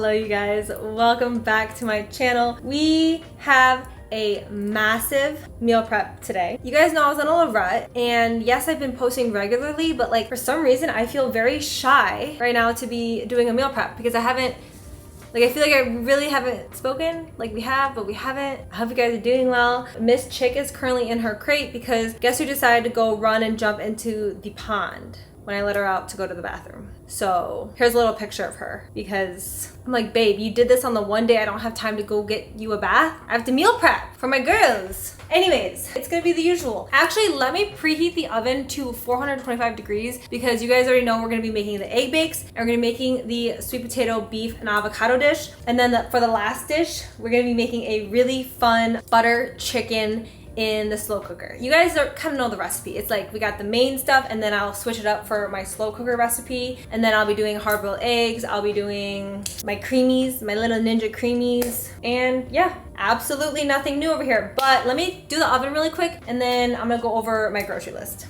Hello you guys, welcome back to my channel. We have a massive meal prep today. You guys know I was on a little rut, and yes, I've been posting regularly, but like for some reason I feel very shy right now to be doing a meal prep because I feel like I really haven't spoken like we have, but we haven't. I hope you guys are doing well. Miss Chick is currently in her crate because guess who decided to go run and jump into the pond when I let her out to go to the bathroom. So here's a little picture of her because I'm like, babe, you did this on the one day I don't have time to go get you a bath. I have to meal prep for my girls. Anyways, it's gonna be the usual. Actually, let me preheat the oven to 425 degrees because you guys already know we're gonna be making the egg bakes and we're gonna be making the sweet potato, beef, and avocado dish. And then for the last dish, we're gonna be making a really fun butter chicken in the slow cooker. You guys kind of know the recipe. It's like we got the main stuff and then I'll switch it up for my slow cooker recipe, and then I'll be doing hard-boiled eggs, I'll be doing my creamies, my little ninja creamies, and yeah, absolutely nothing new over here. But let me do the oven really quick and then I'm gonna go over my grocery list.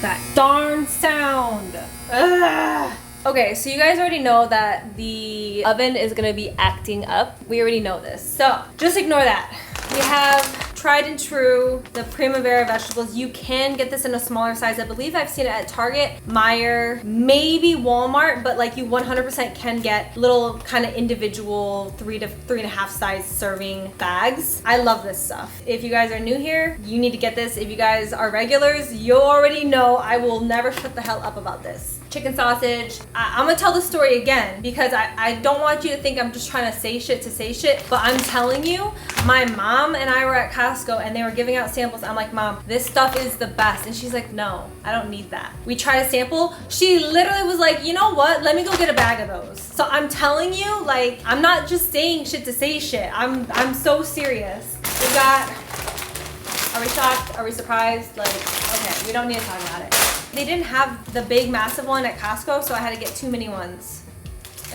That darn sound. Ugh. Okay, so you guys already know that the oven is gonna be acting up. We already know this, so just ignore that. We have tried and true, the Primavera vegetables. You can get this in a smaller size. I believe I've seen it at Target, Meijer, maybe Walmart, but like you 100% can get little kind of individual 3 to 3.5 size serving bags. I love this stuff. If you guys are new here, you need to get this. If you guys are regulars, you already know I will never shut the hell up about this. Chicken sausage. I'm gonna tell the story again because I don't want you to think I'm just trying to say shit, but I'm telling you, my mom and I were at Costco and they were giving out samples. I'm like, Mom, this stuff is the best. And she's like, no, I don't need that. We tried a sample. She literally was like, you know what? Let me go get a bag of those. So I'm telling you, like, I'm not just saying shit to say shit. I'm so serious. We got, are we shocked? Are we surprised? Like, okay, we don't need to talk about it. They didn't have the big massive one at Costco, so I had to get too many ones.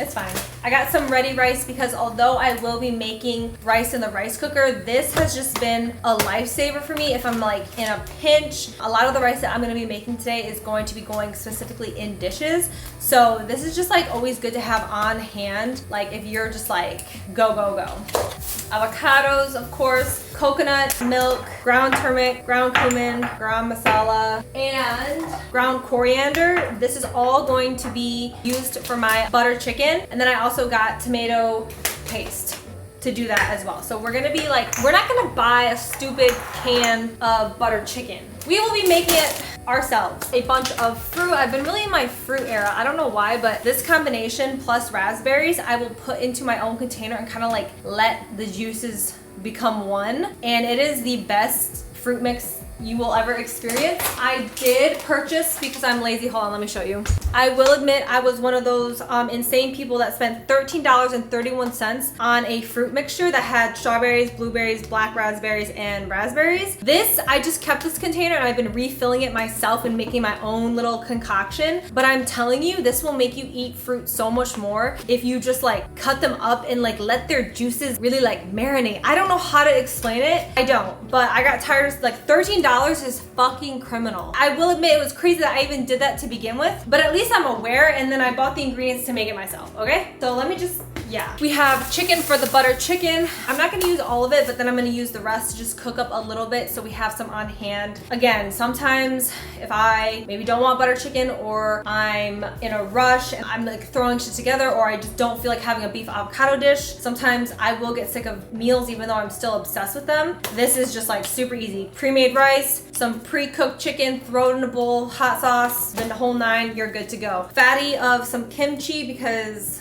It's fine. I got some ready rice because although I will be making rice in the rice cooker, this has just been a lifesaver for me if I'm like in a pinch. A lot of the rice that I'm gonna be making today is going to be going specifically in dishes. So this is just like always good to have on hand, like if you're just like go, go, go. Avocados, of course, coconut milk, ground turmeric, ground cumin, ground masala, and ground coriander. This is all going to be used for my butter chicken. And then I also got tomato paste to do that as well. So we're gonna be like, we're not gonna buy a stupid can of butter chicken. We will be making it ourselves. A bunch of fruit. I've been really in my fruit era. I don't know why, but this combination plus raspberries, I will put into my own container and kind of like let the juices become one. And it is the best fruit mix you will ever experience. I did purchase, because I'm lazy, hold on, let me show you. I will admit I was one of those insane people that spent $13.31 on a fruit mixture that had strawberries, blueberries, black raspberries, and raspberries. This, I just kept this container and I've been refilling it myself and making my own little concoction. But I'm telling you, this will make you eat fruit so much more if you just like cut them up and like let their juices really like marinate. I don't know how to explain it. I don't, but I got tired of like $13 is fucking criminal. I will admit it was crazy that I even did that to begin with, but at least I'm aware, and then I bought the ingredients to make it myself, okay? So let me just, yeah. We have chicken for the butter chicken. I'm not gonna use all of it, but then I'm gonna use the rest to just cook up a little bit so we have some on hand. Again, sometimes if I maybe don't want butter chicken or I'm in a rush and I'm like throwing shit together, or I just don't feel like having a beef avocado dish, sometimes I will get sick of meals even though I'm still obsessed with them. This is just like super easy. Pre-made rice, some pre-cooked chicken, throw it in a bowl, hot sauce, then the whole 9, you're good to go. Fatty of some kimchi because,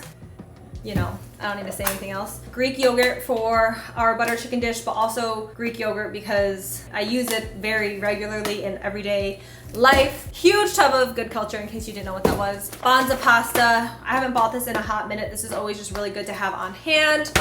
you know, I don't need to say anything else. Greek yogurt for our butter chicken dish, but also Greek yogurt because I use it very regularly in everyday life. Huge tub of Good Culture in case you didn't know what that was. Bonza pasta. I haven't bought this in a hot minute. This is always just really good to have on hand.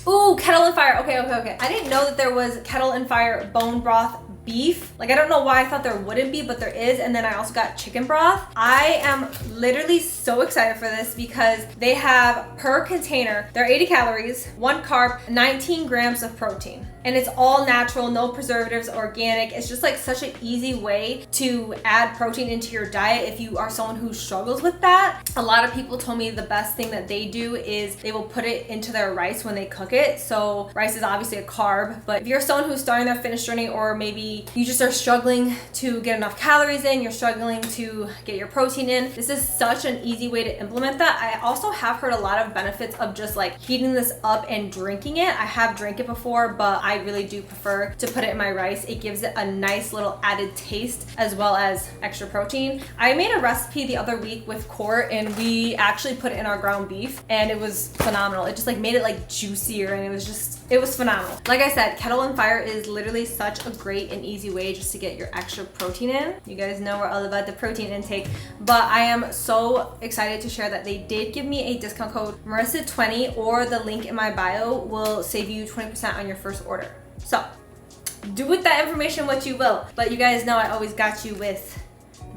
Ooh, Kettle and Fire. Okay. I didn't know that there was Kettle and Fire bone broth beef. Like, I don't know why I thought there wouldn't be, but there is. And then I also got chicken broth. I am literally so excited for this because they have per container, they're 80 calories, 1 carb, 19 grams of protein. And it's all natural, no preservatives, organic. It's just like such an easy way to add protein into your diet if you are someone who struggles with that. A lot of people told me the best thing that they do is they will put it into their rice when they cook it. So rice is obviously a carb, but if you're someone who's starting their fitness journey, or maybe you just are struggling to get enough calories in, you're struggling to get your protein in, this is such an easy way to implement that. I also have heard a lot of benefits of just like heating this up and drinking it. I have drank it before, but I really do prefer to put it in my rice. It gives it a nice little added taste as well as extra protein. I made a recipe the other week with Court and we actually put it in our ground beef and it was phenomenal. It just like made it like juicier and it was phenomenal. Like I said, Kettle and Fire is literally such a great and easy way just to get your extra protein in. You guys know we're all about the protein intake, but I am so excited to share that they did give me a discount code Marissa20, or the link in my bio will save you 20% on your first order. So do with that information what you will, but you guys know I always got you with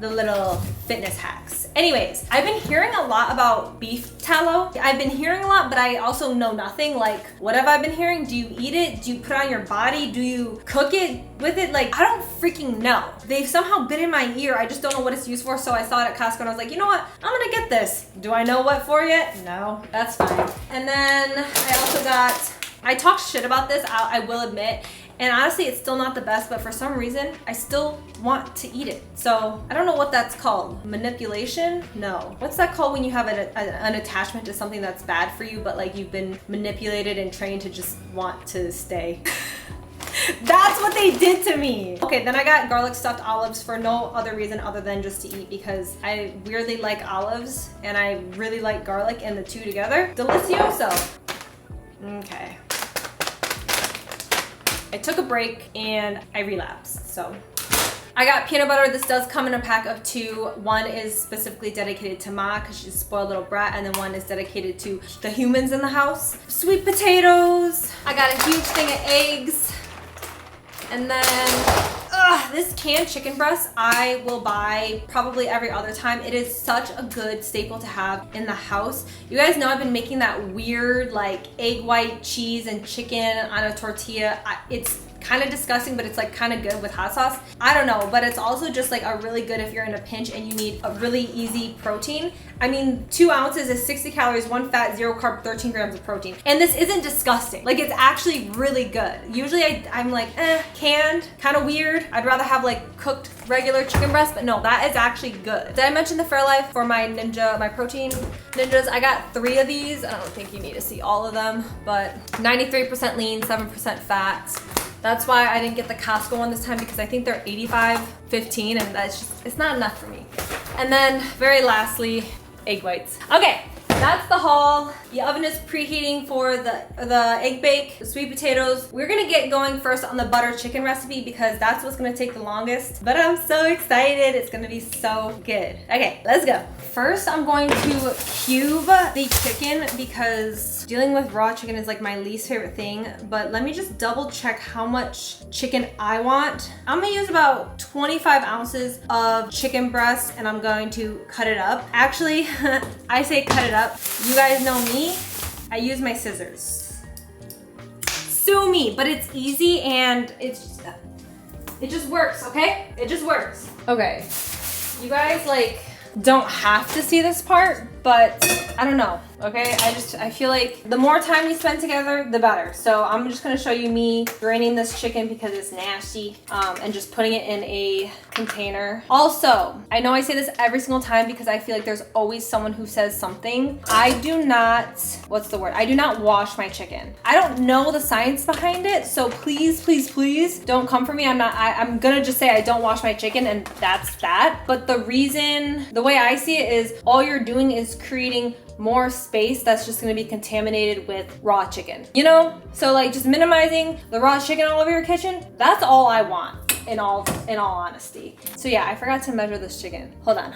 the little fitness hacks. Anyways, I've been hearing a lot about beef tallow. I've been hearing a lot, but I also know nothing. Like, what have I been hearing? Do you eat it? Do you put it on your body? Do you cook it with it? Like, I don't freaking know. They've somehow been in my ear. I just don't know what it's used for. So I saw it at Costco and I was like, you know what? I'm gonna get this. Do I know what for yet? No, that's fine. And then I also got, I talked shit about this, I will admit. And honestly, it's still not the best, but for some reason, I still want to eat it. So I don't know what that's called. Manipulation? No. What's that called when you have an attachment to something that's bad for you, but like you've been manipulated and trained to just want to stay? That's what they did to me. Okay, then I got garlic stuffed olives for no other reason other than just to eat, because I weirdly like olives and I really like garlic, and the two together, delicioso. Okay. I took a break and I relapsed, so. I got peanut butter. This does come in a pack of 2. One is specifically dedicated to Ma because she's a spoiled little brat, and then one is dedicated to the humans in the house. Sweet potatoes. I got a huge thing of eggs. And then, this canned chicken breast I will buy probably every other time. It is such a good staple to have in the house. You guys know I've been making that weird like egg white cheese and chicken on a tortilla. It's kind of disgusting, but it's like kind of good with hot sauce. I don't know, but it's also just like a really good if you're in a pinch and you need a really easy protein. I mean, 2 ounces is 60 calories, 1 fat, 0 carb, 13 grams of protein. And this isn't disgusting. Like, it's actually really good. Usually I'm like, canned, kind of weird. I'd rather have like cooked regular chicken breast, but no, that is actually good. Did I mention the Fairlife for my protein ninjas? I got 3 of these. I don't think you need to see all of them, but 93% lean, 7% fat. That's why I didn't get the Costco one this time, because I think they're 85/15 and that's just, it's not enough for me. And then very lastly, egg whites. Okay, that's the haul. The oven is preheating for the egg bake, the sweet potatoes. We're gonna get going first on the butter chicken recipe because that's what's gonna take the longest, but I'm so excited. It's gonna be so good. Okay, let's go. First, I'm going to cube the chicken because dealing with raw chicken is like my least favorite thing, but let me just double check how much chicken I want. I'm gonna use about 25 ounces of chicken breast and I'm going to cut it up. Actually, I say cut it up. You guys know me. I use my scissors. Sue me, but it's easy and it just works, okay? It just works. Okay, you guys like don't have to see this part, but I don't know, okay? I feel like the more time we spend together, the better. So I'm just gonna show you me draining this chicken because it's nasty, and just putting it in a container. Also, I know I say this every single time because I feel like there's always someone who says something. I do not, what's the word? I do not wash my chicken. I don't know the science behind it, so please, please, please don't come for me. I'm gonna just say I don't wash my chicken and that's that. But the way I see it is all you're doing is creating more space that's just gonna be contaminated with raw chicken, you know? So like just minimizing the raw chicken all over your kitchen, that's all I want in all honesty. So yeah, I forgot to measure this chicken. Hold on.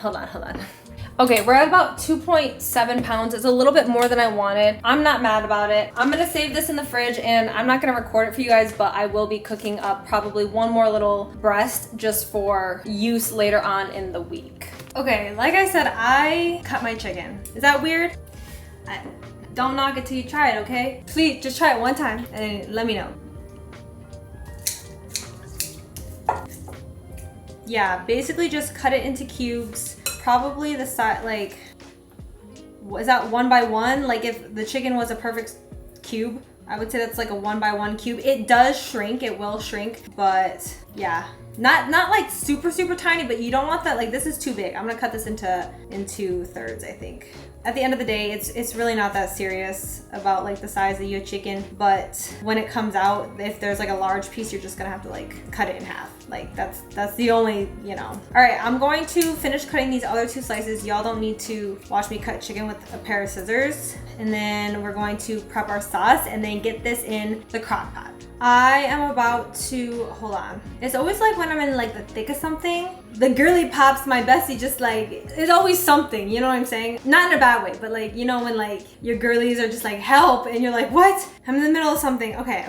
Okay, we're at about 2.7 pounds. It's a little bit more than I wanted. I'm not mad about it. I'm gonna save this in the fridge and I'm not gonna record it for you guys, but I will be cooking up probably one more little breast just for use later on in the week. Okay, like I said, I cut my chicken. Is that weird? Don't knock it till you try it, okay? Please, just try it one time and let me know. Yeah, basically just cut it into cubes. Probably the size, like, is that 1 by 1? Like if the chicken was a perfect cube, I would say that's like a 1 by 1 cube. It does shrink, it will shrink, but yeah. Not like super tiny, but you don't want that, like this is too big. I'm gonna cut this into thirds, I think. At the end of the day, it's really not that serious about like the size of your chicken, but when it comes out, if there's like a large piece, you're just gonna have to like cut it in half. Like that's the only, you know. All right, I'm going to finish cutting these other 2 slices. Y'all don't need to watch me cut chicken with a pair of scissors. And then we're going to prep our sauce and then get this in the crock pot. I am about to, hold on. It's always like when I'm in like the thick of something, the girly pops, my bestie, just like, it's always something, you know what I'm saying? Not in a bad way, but like, you know, when like your girlies are just like, help, and you're like, what? I'm in the middle of something. Okay.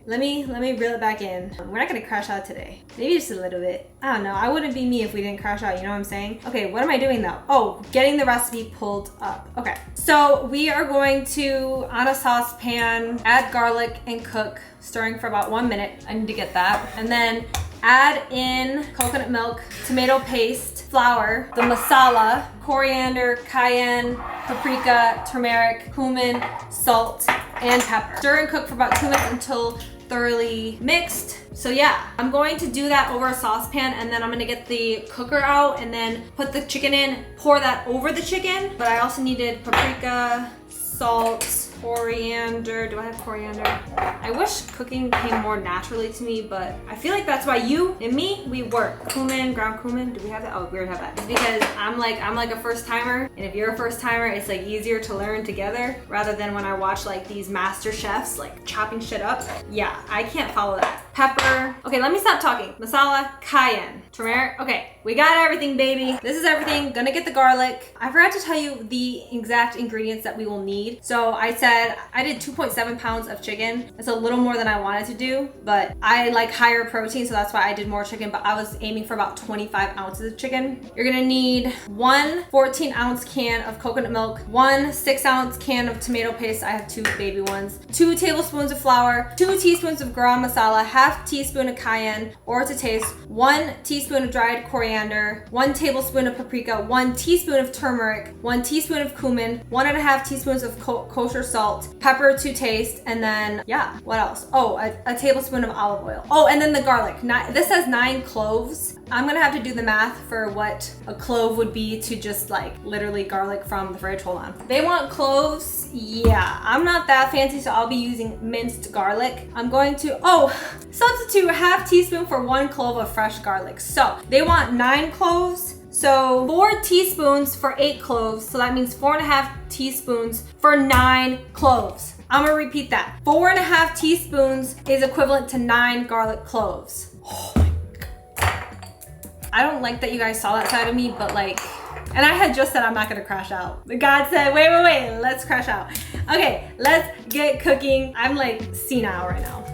Let me reel it back in. We're not gonna crash out today. Maybe just a little bit. I don't know. I wouldn't be me if we didn't crash out, you know what I'm saying? Okay, what am I doing though? Oh, getting the recipe pulled up. Okay, so we are going to, on a saucepan, add garlic and cook, stirring for about 1 minute. I need to get that. And then add in coconut milk, tomato paste, flour, the masala, coriander, cayenne, paprika, turmeric, cumin, salt, and pepper. Stir and cook for about 2 minutes until thoroughly mixed. So yeah, I'm going to do that over a saucepan and then I'm gonna get the cooker out and then put the chicken in, pour that over the chicken. But I also needed paprika, salt, coriander. Do I have coriander? I wish cooking came more naturally to me, but I feel like that's why you and me, we work. Cumin, ground cumin, do we have that? Oh, we already have that. It's because I'm like a first timer, and if you're a first timer, it's like easier to learn together rather than when I watch like these master chefs like chopping shit up. Yeah, I can't follow that. Pepper. Okay, let me stop talking. Masala, cayenne, turmeric. Okay, we got everything, baby. This is everything. Gonna get the garlic. I forgot to tell you the exact ingredients that we will need. So I said I did 2.7 pounds of chicken. It's a little more than I wanted to do, but I like higher protein, so that's why I did more chicken, but I was aiming for about 25 ounces of chicken. You're gonna need 1 14-ounce can of coconut milk, 1 6-ounce can of tomato paste. I have 2 baby ones, 2 tablespoons of flour, 2 teaspoons of garam masala, half teaspoon of cayenne or to taste, 1 teaspoon of dried coriander, 1 tablespoon of paprika, 1 teaspoon of turmeric, 1 teaspoon of cumin, 1.5 teaspoons of kosher salt, pepper to taste, and then yeah, what else? Oh, a tablespoon of olive oil. Oh, and then the garlic. This says 9 cloves. I'm gonna have to do the math for what a clove would be to just like literally garlic from the fridge. Hold on. They want cloves. Yeah, I'm not that fancy, so I'll be using minced garlic. I'm going to, substitute half teaspoon for 1 clove of fresh garlic. So they want 9 cloves. So 4 teaspoons for 8 cloves. So that means 4.5 teaspoons for 9 cloves. I'm gonna repeat that. 4.5 teaspoons is equivalent to 9 garlic cloves. Oh my God. I don't like that you guys saw that side of me, but like, and I had just said I'm not gonna crash out. But God said, wait, let's crash out. Okay, let's get cooking. I'm like senile right now.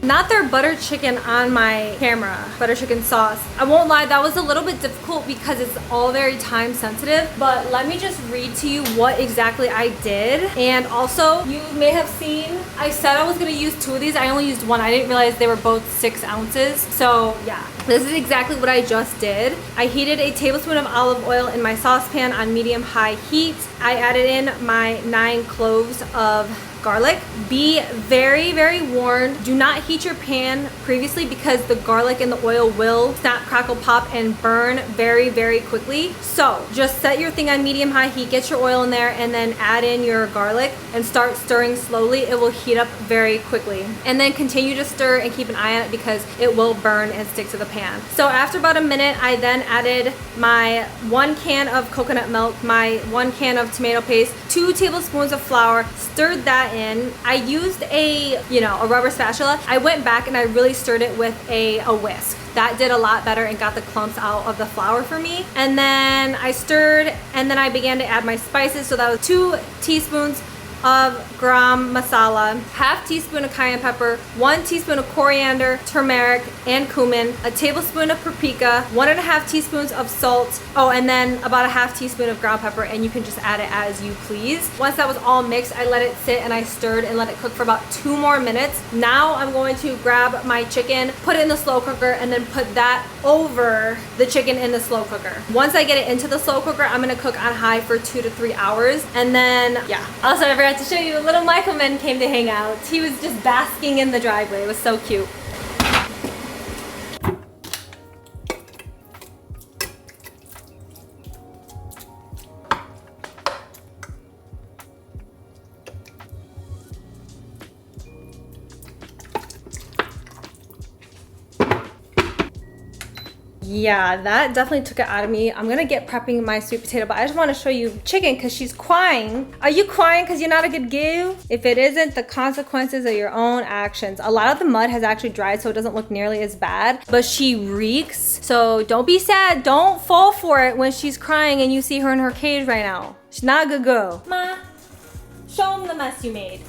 not their butter chicken on my camera, butter chicken sauce. I won't lie, that was a little bit difficult because it's all very time sensitive, but let me just read to you what exactly I did. And also, you may have seen, I said I was gonna use 2 of these. I only used 1. I didn't realize they were both 6 ounces. So yeah, this is exactly what I just did. I heated a tablespoon of olive oil in my saucepan on medium-high heat. I added in my 9 cloves of garlic. Be very, very warned. Do not heat your pan previously because the garlic and the oil will snap, crackle, pop, and burn very, very quickly. So just set your thing on medium-high heat, get your oil in there, and then add in your garlic and start stirring slowly. It will heat up very quickly. And then continue to stir and keep an eye on it because it will burn and stick to the pan. So after about a minute, I then added my 1 can of coconut milk, my 1 can of tomato paste, 2 tablespoons of flour, stirred that in. I used a rubber spatula. I went back and I really stirred it with a whisk. That did a lot better and got the clumps out of the flour for me. And then I stirred and then I began to add my spices. So that was 2 teaspoons of garam masala, half teaspoon of cayenne pepper, 1 teaspoon of coriander, turmeric, and cumin, a tablespoon of paprika, 1.5 teaspoons of salt, and then about a half teaspoon of ground pepper, and you can just add it as you please. Once that was all mixed, I let it sit and I stirred and let it cook for about 2 more minutes. Now I'm going to grab my chicken, put it in the slow cooker, and then put that over the chicken in the slow cooker. Once I get it into the slow cooker, I'm gonna cook on high for 2 to 3 hours. And then, yeah. Also, I forgot to show you, little Michaelman came to hang out. He was just basking in the driveway. It was so cute. Yeah, that definitely took it out of me. I'm gonna get prepping my sweet potato, but I just want to show you chicken because she's crying. Are you crying because you're not a good girl? If it isn't, the consequences of your own actions. A lot of the mud has actually dried, so it doesn't look nearly as bad, but she reeks. So don't be sad. Don't fall for it when she's crying and you see her in her cage right now. She's not a good girl. Ma, show them the mess you made.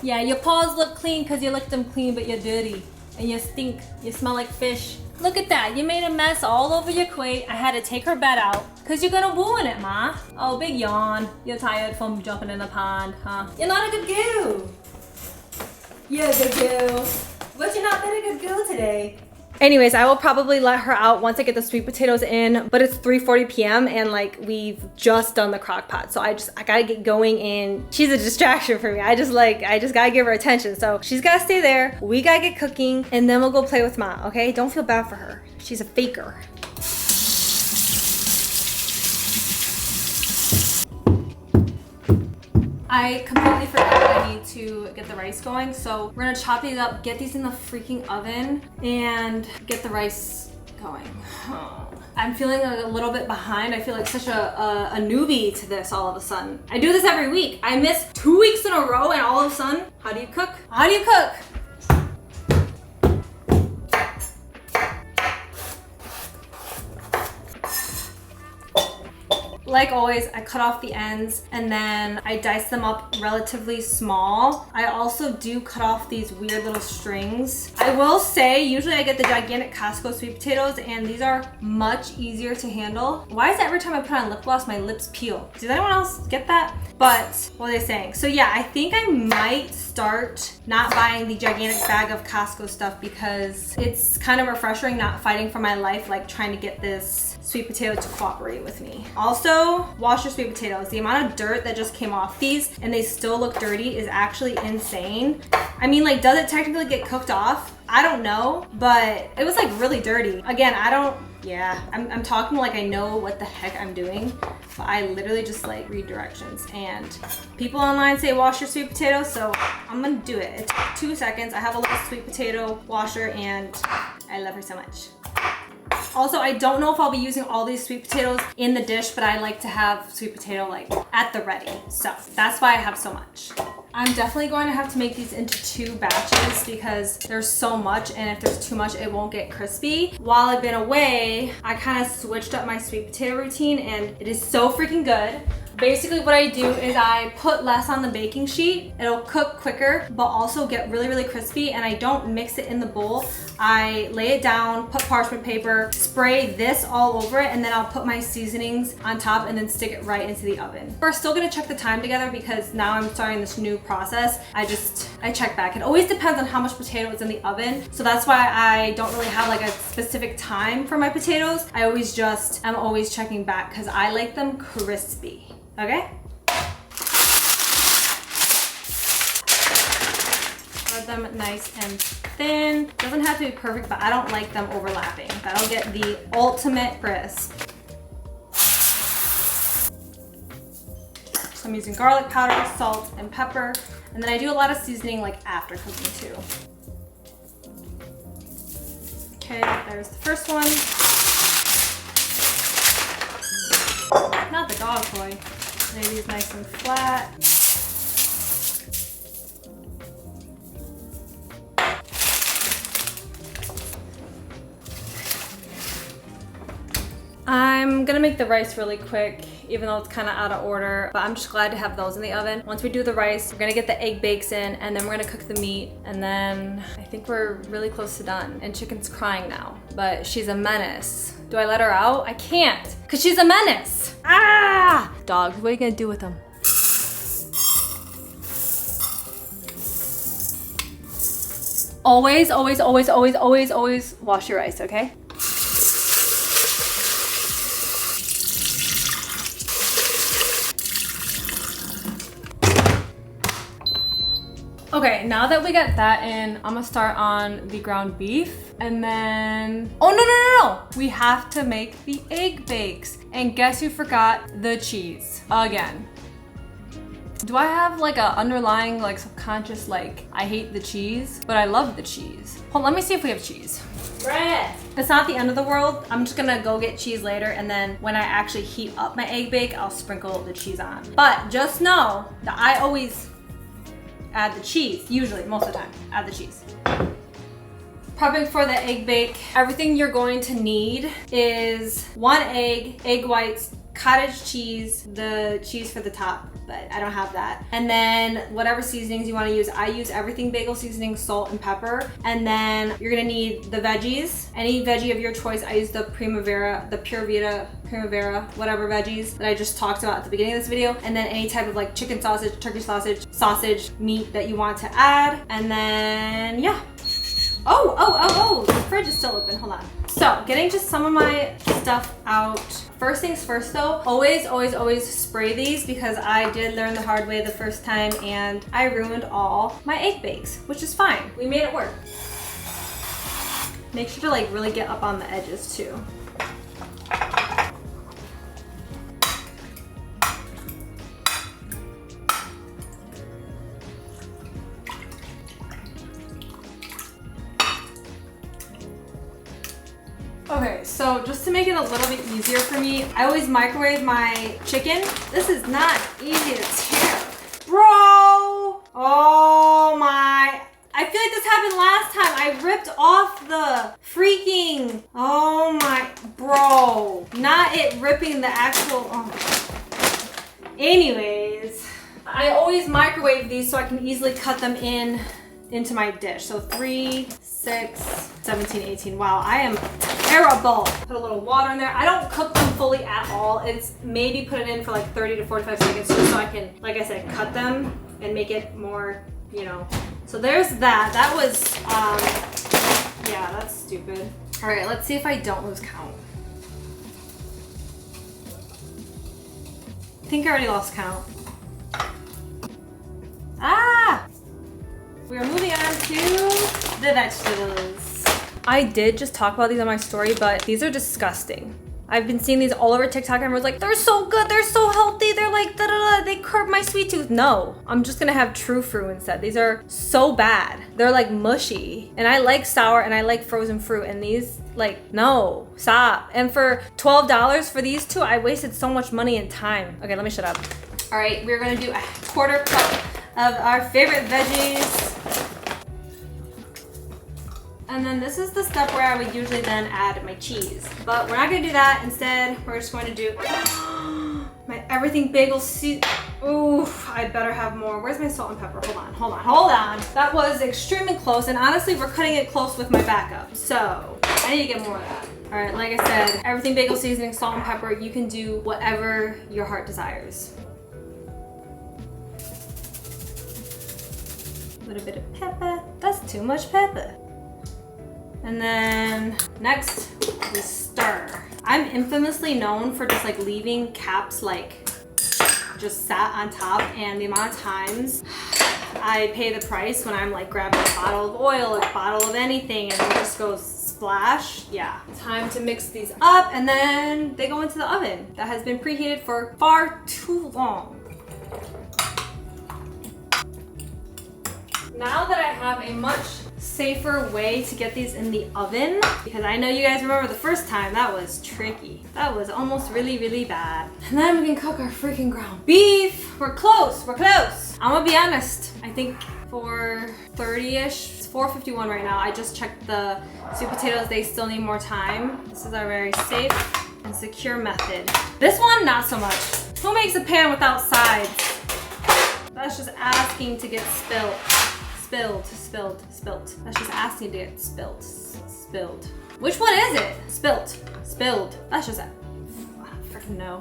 Yeah, your paws look clean because you licked them clean, but you're dirty and you stink. You smell like fish. Look at that, you made a mess all over your crate. I had to take her bed out because you're gonna ruin it, Ma. Oh, big yawn. You're tired from jumping in the pond, huh? You're not a good girl. You're a good girl. But you're not been a good girl today. Anyways, I will probably let her out once I get the sweet potatoes in, but it's 3:40 p.m. and like we've just done the crock pot. So I gotta get going and she's a distraction for me. I just gotta give her attention. So she's gotta stay there. We gotta get cooking and then we'll go play with Ma, okay? Don't feel bad for her. She's a faker. I completely forgot that I need to get the rice going. So we're gonna chop these up, get these in the freaking oven, and get the rice going. I'm feeling a little bit behind. I feel like such a newbie to this all of a sudden. I do this every week. I miss 2 weeks in a row and all of a sudden, how do you cook? How do you cook? Like always, I cut off the ends and then I dice them up relatively small. I also do cut off these weird little strings. I will say, usually I get the gigantic Costco sweet potatoes and these are much easier to handle. Why is it every time I put on lip gloss, my lips peel? Does anyone else get that? But what are they saying? So yeah, I think I might start not buying the gigantic bag of Costco stuff because it's kind of refreshing not fighting for my life, like trying to get this sweet potato to cooperate with me. Also, wash your sweet potatoes. The amount of dirt that just came off these and they still look dirty is actually insane. I mean, like, does it technically get cooked off? I don't know, but it was like really dirty. Again, I'm talking like I know what the heck I'm doing, but I literally just like read directions. And people online say wash your sweet potatoes, so I'm gonna do it. It took 2 seconds. I have a little sweet potato washer and I love her so much. Also, I don't know if I'll be using all these sweet potatoes in the dish, but I like to have sweet potato like at the ready. So that's why I have so much. I'm definitely going to have to make these into 2 batches because there's so much, and if there's too much, it won't get crispy. While I've been away, I kind of switched up my sweet potato routine and it is so freaking good. Basically what I do is I put less on the baking sheet. It'll cook quicker, but also get really, really crispy, and I don't mix it in the bowl. I lay it down, put parchment paper, spray this all over it, and then I'll put my seasonings on top and then stick it right into the oven. We're still gonna check the time together because now I'm starting this new process. I check back. It always depends on how much potato is in the oven. So that's why I don't really have like a specific time for my potatoes. I'm always checking back because I like them crispy, okay? Spread them nice and thin. Doesn't have to be perfect, but I don't like them overlapping. That'll get the ultimate crisp. So I'm using garlic powder, salt, and pepper. And then I do a lot of seasoning like after cooking too. Okay, there's the first one. Not the dog toy. Lay these nice and flat. I'm gonna make the rice really quick, even though it's kind of out of order, but I'm just glad to have those in the oven. Once we do the rice, we're gonna get the egg bakes in, and then we're gonna cook the meat, and then I think we're really close to done. And Chicken's crying now, but she's a menace. Do I let her out? I can't, because she's a menace. Ah! Dogs, what are you gonna do with them? Always, always, always, always, always, always wash your rice, okay? Okay, now that we got that in, I'm gonna start on the ground beef. And then, oh no. We have to make the egg bakes. And guess who forgot the cheese again? Do I have like a underlying like subconscious like, I hate the cheese, but I love the cheese? Hold on, let me see if we have cheese. Bread. It's not the end of the world. I'm just gonna go get cheese later, and then when I actually heat up my egg bake, I'll sprinkle the cheese on. But just know that I always add the cheese, usually, most of the time, add the cheese. Prepping for the egg bake, everything you're going to need is 1 egg, egg whites, cottage cheese, the cheese for the top, but I don't have that. And then whatever seasonings you want to use. I use everything bagel seasoning, salt, and pepper. And then you're gonna need the veggies, any veggie of your choice. I use the Primavera, the Pure Vita Primavera, whatever veggies that I just talked about at the beginning of this video. And then any type of like chicken sausage, turkey sausage, meat that you want to add. And then, yeah. Oh, the fridge is still open, hold on. So, getting just some of my stuff out. First things first though, always spray these, because I did learn the hard way the first time and I ruined all my egg bakes, which is fine. We made it work. Make sure to like really get up on the edges too. Okay, so just to make it a little bit easier for me, I always microwave my chicken. This is not easy to tear. Bro! Oh my. I feel like this happened last time. I ripped off the freaking, oh my, bro. Not it ripping the actual, oh. Anyways, I always microwave these so I can easily cut them into my dish. So 3, 6, 17, 18. Wow, I am terrible. Put a little water in there. I don't cook them fully at all. It's maybe put it in for like 30 to 45 seconds just so I can, like I said, cut them and make it more, you know. So there's that. That was, yeah, that's stupid. All right, let's see if I don't lose count. I think I already lost count. Ah! We are moving on to the vegetables. I did just talk about these on my story, but these are disgusting. I've been seeing these all over TikTok and everyone's like, they're so good, they're so healthy, they're like, da da da, they curb my sweet tooth. No, I'm just gonna have true fruit instead. These are so bad. They're like mushy. And I like sour and I like frozen fruit, and these, like, no, stop. And for $12 for these two, I wasted so much money and time. Okay, let me shut up. All right, we're gonna do a 1/4 cup of our favorite veggies. And then this is the step where I would usually then add my cheese. But we're not gonna do that. Instead, we're just going to do my everything bagel Ooh, I better have more. Where's my salt and pepper? Hold on. That was extremely close, and honestly, we're cutting it close with my backup. So I need to get more of that. All right, like I said, everything bagel seasoning, salt and pepper, you can do whatever your heart desires. A little bit of pepper. That's too much pepper. And then next, we stir. I'm infamously known for just like leaving caps like just sat on top, and the amount of times I pay the price when I'm like grabbing a bottle of oil or a bottle of anything and it just goes splash. Yeah, time to mix these up, and then they go into the oven that has been preheated for far too long. Now that I have a much safer way to get these in the oven, because I know you guys remember the first time that was tricky. That was almost really bad. And then we can cook our freaking ground beef. We're close. I'm gonna be honest. I think for 30-ish, it's 4:51 right now. I just checked the sweet potatoes. They still need more time. This is our very safe and secure method. This one, not so much. Who makes a pan without sides? That's just asking to get spilled. Spilled. That's just asking to get spilled. Which one is it? Spilled. That's just I don't freaking know.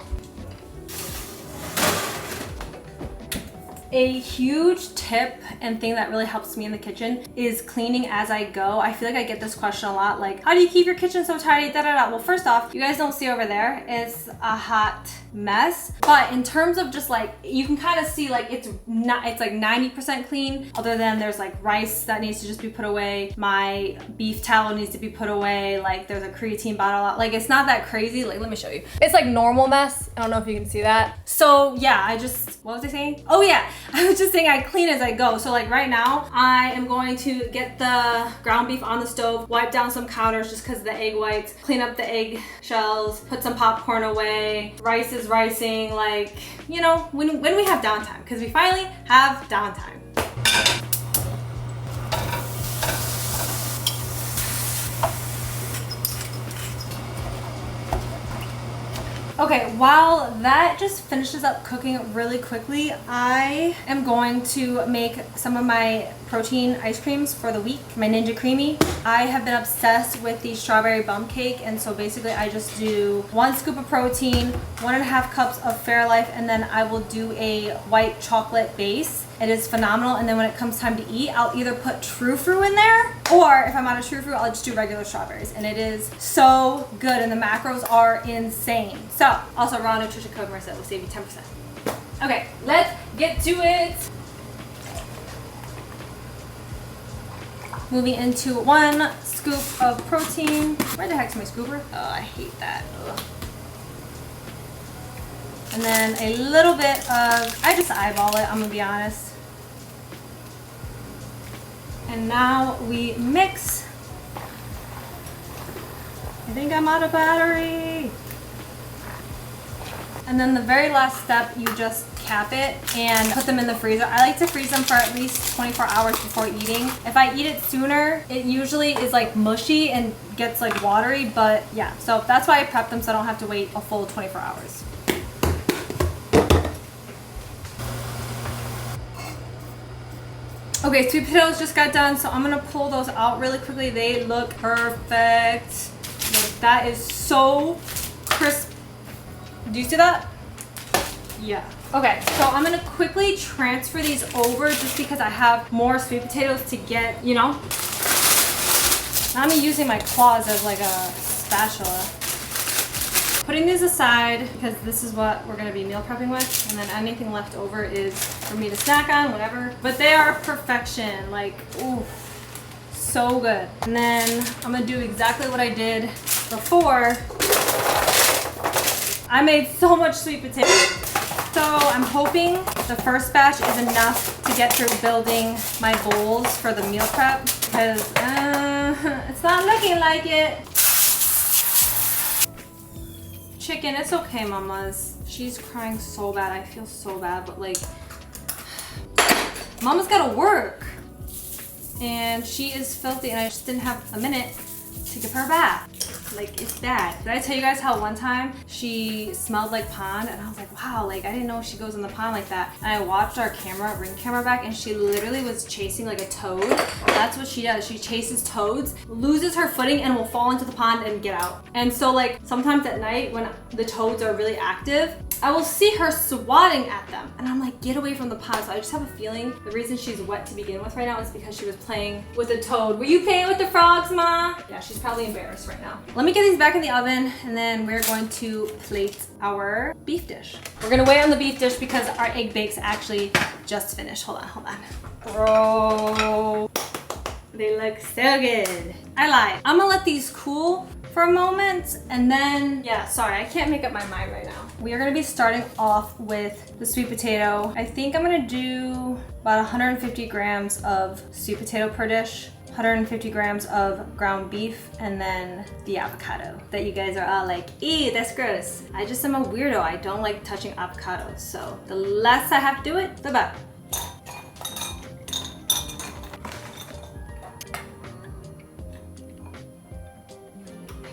A huge tip and thing that really helps me in the kitchen is cleaning as I go. I feel like I get this question a lot, like, how do you keep your kitchen so tidy? Well, first off, you guys don't see over there, it's a hot mess. But in terms of just like, you can kind of see like it's like 90% clean, other than there's like rice that needs to just be put away. My beef towel needs to be put away. Like there's a creatine bottle out. Like it's not that crazy. Like let me show you. It's like normal mess. I don't know if you can see that. So yeah, what was I saying? Oh yeah, I was just saying I clean as I go. So like right now, I am going to get the ground beef on the stove, wipe down some counters just because of the egg whites, clean up the egg shells, put some popcorn away. Rice is ricing, like, you know, when we have downtime, because we finally have downtime. Okay, while that just finishes up cooking really quickly, I am going to make some of my protein ice creams for the week, my Ninja Creamy. I have been obsessed with the strawberry bum cake, and so basically I just do 1 scoop of protein, 1.5 cups of Fairlife, and then I will do a white chocolate base. It is phenomenal, and then when it comes time to eat, I'll either put true fruit in there, or if I'm out of true fruit, I'll just do regular strawberries, and it is so good, and the macros are insane. So, also raw nutrition code Marissa will save you 10%. Okay, let's get to it. Moving into 1 scoop of protein. Where the heck's my scooper? Oh, I hate that. Ugh. And then a little bit of, I just eyeball it, I'm gonna be honest. And now we mix. I think I'm out of battery. And then the very last step, you just cap it and put them in the freezer. I like to freeze them for at least 24 hours before eating. If I eat it sooner, it usually is like mushy and gets like watery, but yeah. So that's why I prep them so I don't have to wait a full 24 hours. Okay, sweet potatoes just got done, so I'm gonna pull those out really quickly. They look perfect. Like, that is so crisp. Do you see that? Yeah. Okay, so I'm gonna quickly transfer these over just because I have more sweet potatoes to get, you know. I'm using my claws as like a spatula. Putting these aside because this is what we're gonna be meal prepping with, and then anything left over is for me to snack on, whatever. But they are perfection, like, ooh, so good. And then I'm gonna do exactly what I did before. I made so much sweet potato. So I'm hoping the first batch is enough to get through building my bowls for the meal prep, because it's not looking like it. Chicken, it's okay, mamas. She's crying so bad. I feel so bad, but like, mama's gotta work. And she is filthy, and I just didn't have a minute to give her a bath. Like, it's bad. Did I tell you guys how one time she smelled like pond and I was like, wow, like I didn't know she goes in the pond like that. And I watched our ring camera back, and she literally was chasing like a toad. That's what she does. She chases toads, loses her footing, and will fall into the pond and get out. And so like sometimes at night when the toads are really active, I will see her swatting at them. And I'm like, get away from the pond. So I just have a feeling the reason she's wet to begin with right now is because she was playing with a toad. Were you playing with the frogs, Ma? Yeah, she's probably embarrassed right now. Let me get these back in the oven, and then we're going to plate our beef dish. We're gonna wait on the beef dish because our egg bakes actually just finished. Hold on. Bro, they look so good. I lied. I'm gonna let these cool for a moment, and then, yeah, sorry, I can't make up my mind right now. We are gonna be starting off with the sweet potato. I think I'm gonna do about 150 grams of sweet potato per dish, 150 grams of ground beef, and then the avocado that you guys are all like, ew, that's gross. I just am a weirdo. I don't like touching avocados, so the less I have to do it, the better.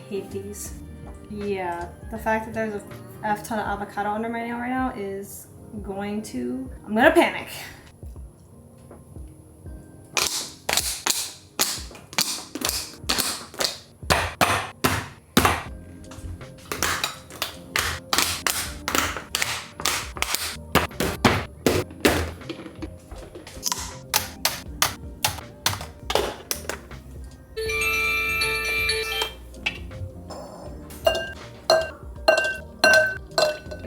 Hate these. Yeah, the fact that there's a F ton of avocado under my nail right now is I'm gonna panic.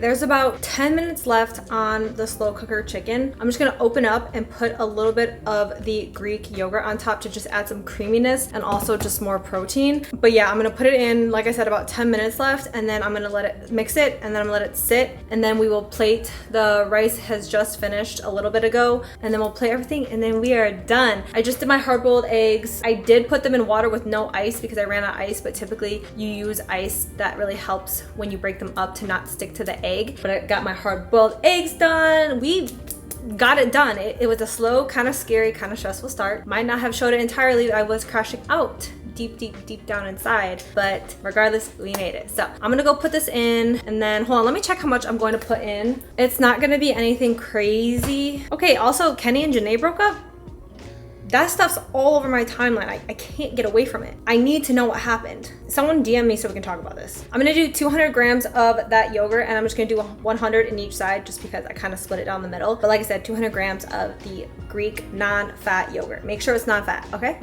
There's about 10 minutes left on the slow cooker chicken. I'm just gonna open up and put a little bit of the Greek yogurt on top to just add some creaminess and also just more protein. But yeah, I'm gonna put it in, like I said, about 10 minutes left, and then I'm gonna let it mix it, and then I'm gonna let it sit, and then we will plate. The rice has just finished a little bit ago, and then we'll plate everything, and then we are done. I just did my hard-boiled eggs. I did put them in water with no ice because I ran out of ice, but typically you use ice. That really helps when you break them up to not stick to the egg. But I got my hard-boiled eggs done. We got it done. It was a slow, kind of scary, kind of stressful start. Might not have showed it entirely. I was crashing out deep down inside, but regardless, we made it. So I'm gonna go put this in, and then hold on, let me check how much I'm going to put in. It's not gonna be anything crazy. Okay, also Kenny and Janae broke up. That stuff's all over my timeline. I can't get away from it. I need to know what happened. Someone DM me so we can talk about this. I'm gonna do 200 grams of that yogurt, and I'm just gonna do 100 in each side just because I kind of split it down the middle. But like I said, 200 grams of the Greek non-fat yogurt. Make sure it's non-fat, okay?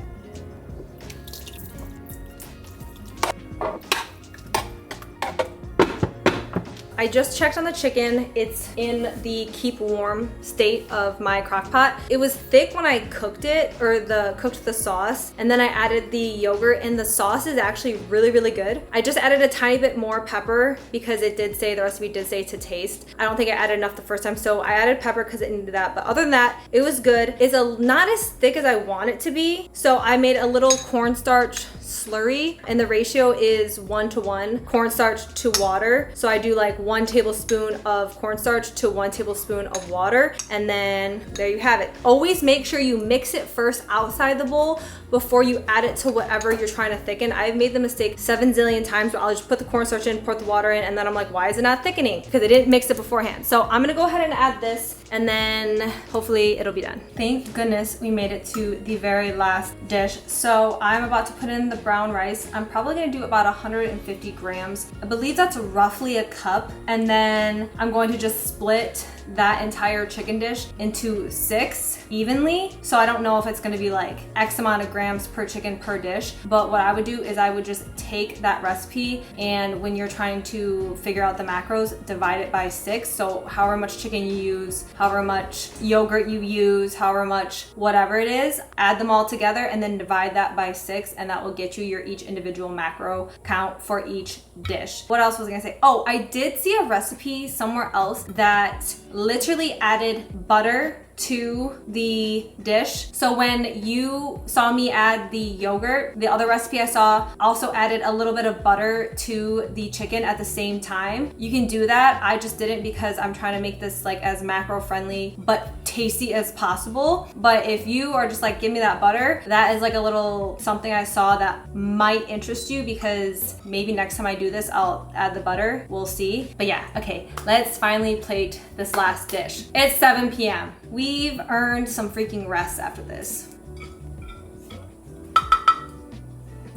I just checked on the chicken. It's in the keep warm state of my crock pot. It was thick when I cooked it, or cooked the sauce, and then I added the yogurt, and the sauce is actually really good. I just added a tiny bit more pepper because the recipe did say to taste. I don't think I added enough the first time, so I added pepper because it needed that. But other than that, it was good. It's not as thick as I want it to be, so I made a little cornstarch slurry, and the ratio is 1:1 cornstarch to water. So I do like 1 tablespoon of cornstarch to 1 tablespoon of water, and then there you have it. Always make sure you mix it first outside the bowl before you add it to whatever you're trying to thicken. I've made the mistake 7 zillion times where I'll just put the cornstarch in, pour the water in, and then I'm like, why is it not thickening? Because I didn't mix it beforehand. So I'm gonna go ahead and add this, and then hopefully it'll be done. Thank goodness we made it to the very last dish. So I'm about to put in the brown rice. I'm probably gonna do about 150 grams. I believe that's roughly a cup. And then I'm going to just split that entire chicken dish into 6 evenly. So I don't know if it's gonna be like X amount of grams per chicken per dish, but what I would do is I would just take that recipe, and when you're trying to figure out the macros, divide it by 6. So however much chicken you use, however much yogurt you use, however much whatever it is, add them all together and then divide that by 6, and that will get you your each individual macro count for each dish. What else was I gonna say? Oh, I did see a recipe somewhere else that literally added butter to the dish. So when you saw me add the yogurt, the other recipe I saw also added a little bit of butter to the chicken at the same time. You can do that. I just didn't because I'm trying to make this like as macro friendly but tasty as possible. But if you are just like, give me that butter, that is like a little something I saw that might interest you, because maybe next time I do this, I'll add the butter. We'll see. But yeah, okay, let's finally plate this last dish. It's 7 p.m. We've earned some freaking rest after this.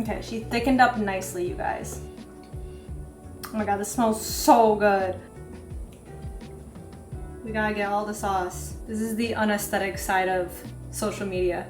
Okay, she thickened up nicely, you guys. Oh my God, this smells so good. We gotta get all the sauce. This is the unaesthetic side of social media.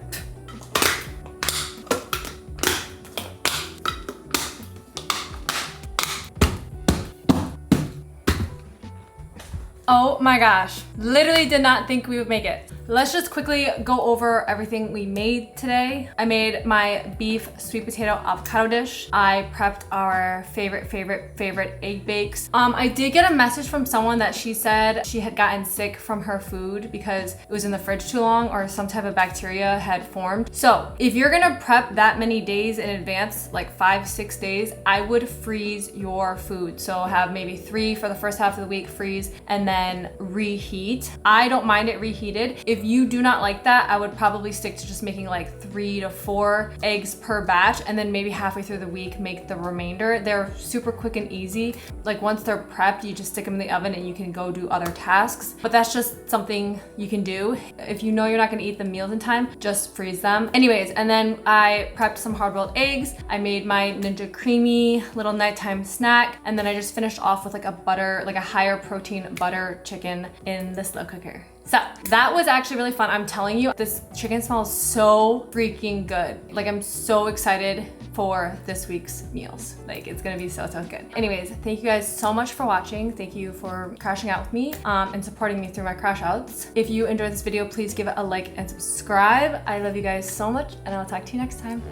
Oh my gosh, literally did not think we would make it. Let's just quickly go over everything we made today. I made my beef sweet potato avocado dish. I prepped our favorite egg bakes. I did get a message from someone that she said she had gotten sick from her food because it was in the fridge too long or some type of bacteria had formed. So if you're gonna prep that many days in advance, like 5-6 days, I would freeze your food. So have maybe 3 for the first half of the week, freeze, and then reheat. I don't mind it reheated. If you do not like that, I would probably stick to just making like 3 to 4 eggs per batch, and then maybe halfway through the week make the remainder. They're super quick and easy. Like once they're prepped, you just stick them in the oven and you can go do other tasks. But that's just something you can do. If you know you're not gonna eat the meals in time, just freeze them. Anyways, and then I prepped some hard-boiled eggs. I made my Ninja Creamy little nighttime snack, and then I just finished off with like a butter, like a higher protein butter chicken in the slow cooker. So that was actually really fun. I'm telling you, this chicken smells so freaking good. Like I'm so excited for this week's meals. Like it's gonna be so good. Anyways, thank you guys so much for watching. Thank you for crashing out with me and supporting me through my crash outs. If you enjoyed this video, please give it a like and subscribe. I love you guys so much, and I'll talk to you next time.